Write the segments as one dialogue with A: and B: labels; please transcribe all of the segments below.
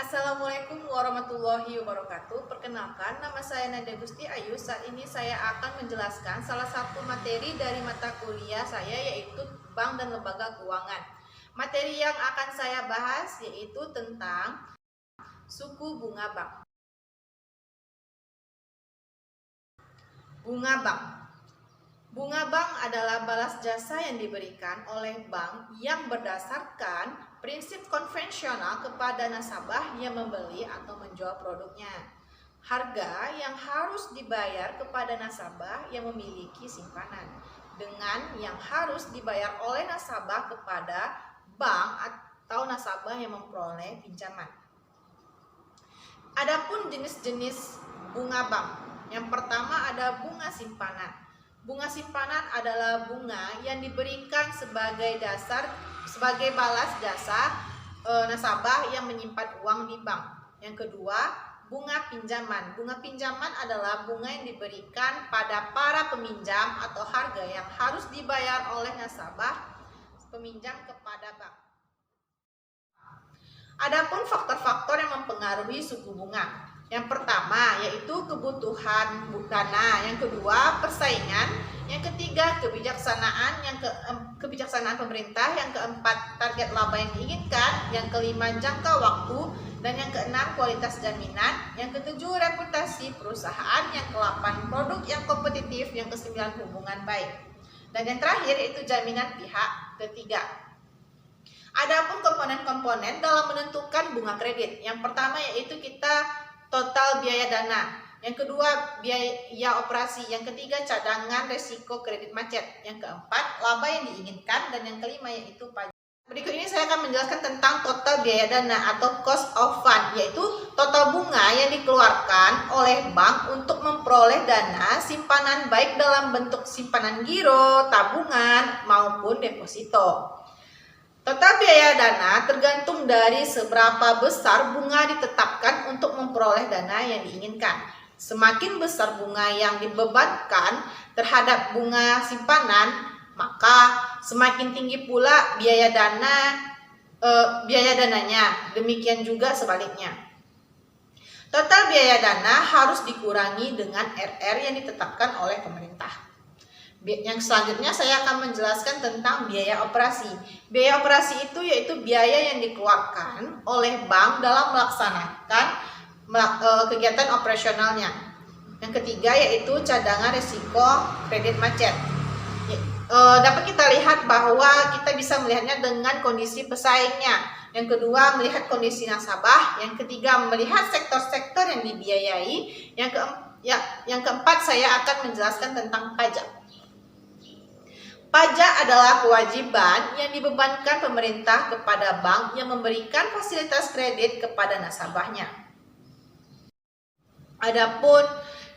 A: Assalamualaikum warahmatullahi wabarakatuh. Perkenalkan, nama saya Nadia Gusti Ayu. Saat ini saya akan menjelaskan salah satu materi dari mata kuliah saya, yaitu Bank dan Lembaga Keuangan. Materi yang akan saya bahas yaitu tentang suku bunga bank. Bunga bank. Bunga bank adalah balas jasa yang diberikan oleh bank yang berdasarkan prinsip konvensional kepada nasabah yang membeli atau menjual produknya. Harga yang harus dibayar kepada nasabah yang memiliki simpanan dengan yang harus dibayar oleh nasabah kepada bank atau nasabah yang memperoleh pinjaman. Adapun jenis-jenis bunga bank. Yang pertama ada bunga simpanan. Bunga simpanan adalah bunga yang diberikan sebagai balas jasa nasabah yang menyimpan uang di bank. Yang kedua, bunga pinjaman. Bunga pinjaman adalah bunga yang diberikan pada para peminjam atau harga yang harus dibayar oleh nasabah peminjam kepada bank. Adapun faktor-faktor yang mempengaruhi suku bunga. Yang pertama yaitu kebutuhan dana, yang kedua persaingan, yang ketiga kebijaksanaan, kebijaksanaan pemerintah, yang keempat target laba yang diinginkan, yang kelima jangka waktu, dan yang keenam kualitas jaminan, yang ketujuh reputasi perusahaan, yang ke-8 produk yang kompetitif, yang ke-9 hubungan baik, dan yang terakhir yaitu jaminan pihak ketiga. Adapun komponen-komponen dalam menentukan bunga kredit. Yang pertama yaitu kita total biaya dana, yang kedua biaya operasi, yang ketiga cadangan resiko kredit macet, yang keempat laba yang diinginkan, dan yang kelima yaitu pajak. Berikut ini saya akan menjelaskan tentang total biaya dana atau cost of fund, yaitu total bunga yang dikeluarkan oleh bank untuk memperoleh dana simpanan baik dalam bentuk simpanan giro, tabungan maupun deposito. Total biaya dana tergantung dari seberapa besar bunga ditetapkan untuk memperoleh dana yang diinginkan. Semakin besar bunga yang dibebankan terhadap bunga simpanan, maka semakin tinggi pula biaya dananya. Demikian juga sebaliknya. Total biaya dana harus dikurangi dengan RR yang ditetapkan oleh pemerintah. Yang selanjutnya saya akan menjelaskan tentang biaya operasi. Biaya operasi itu yaitu biaya yang dikeluarkan oleh bank dalam melaksanakan kegiatan operasionalnya. Yang ketiga yaitu cadangan risiko kredit macet. Dapat kita lihat bahwa kita bisa melihatnya dengan kondisi pesaingnya. Yang kedua melihat kondisi nasabah. Yang ketiga melihat sektor-sektor yang dibiayai. Yang keempat saya akan menjelaskan tentang pajak. Pajak adalah kewajiban yang dibebankan pemerintah kepada bank yang memberikan fasilitas kredit kepada nasabahnya. Adapun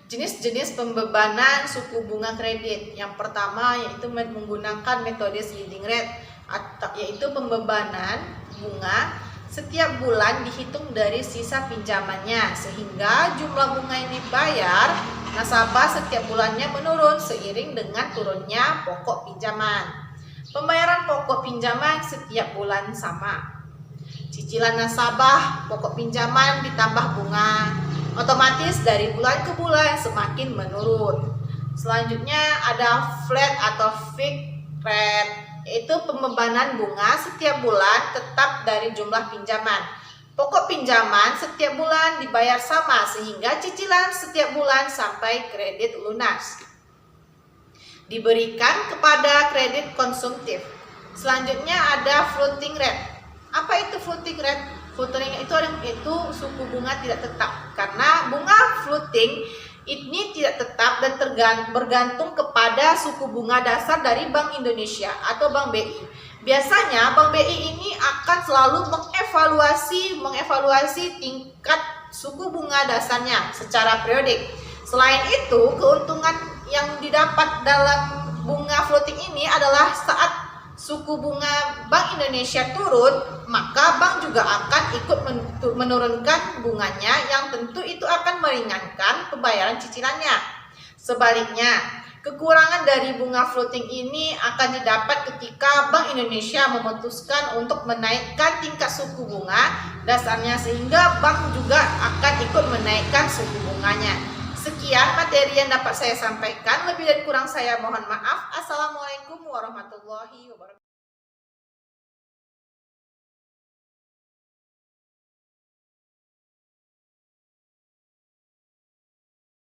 A: jenis-jenis pembebanan suku bunga kredit. Yang pertama yaitu menggunakan metode sliding rate, yaitu pembebanan bunga setiap bulan dihitung dari sisa pinjamannya, sehingga jumlah bunga yang dibayar nasabah setiap bulannya menurun seiring dengan turunnya pokok pinjaman. Pembayaran pokok pinjaman setiap bulan sama. Cicilan nasabah pokok pinjaman ditambah bunga, otomatis dari bulan ke bulan semakin menurun. Selanjutnya ada flat atau fixed rate, yaitu pembebanan bunga setiap bulan tetap dari jumlah pinjaman. Pokok pinjaman setiap bulan dibayar sama sehingga cicilan setiap bulan sampai kredit lunas. Diberikan kepada kredit konsumtif. Selanjutnya ada floating rate. Apa itu floating rate? Floating itu suku bunga tidak tetap. Karena bunga floating ini tidak tetap dan bergantung kepada suku bunga dasar dari Bank Indonesia atau Bank BI. Biasanya Bank BI ini akan selalu mengevaluasi tingkat suku bunga dasarnya secara periodik. Selain itu, keuntungan yang didapat dalam bunga floating ini adalah saat suku bunga Bank Indonesia turun, maka bank juga akan ikut menurunkan bunganya, yang tentu itu akan meringankan pembayaran cicilannya. Sebaliknya, kekurangan dari bunga floating ini akan didapat ketika Bank Indonesia memutuskan untuk menaikkan tingkat suku bunga dasarnya, sehingga bank juga akan ikut menaikkan suku bunganya. Sekian materi yang dapat saya sampaikan. Lebih dan kurang saya mohon maaf. Assalamualaikum warahmatullahi wabarakatuh.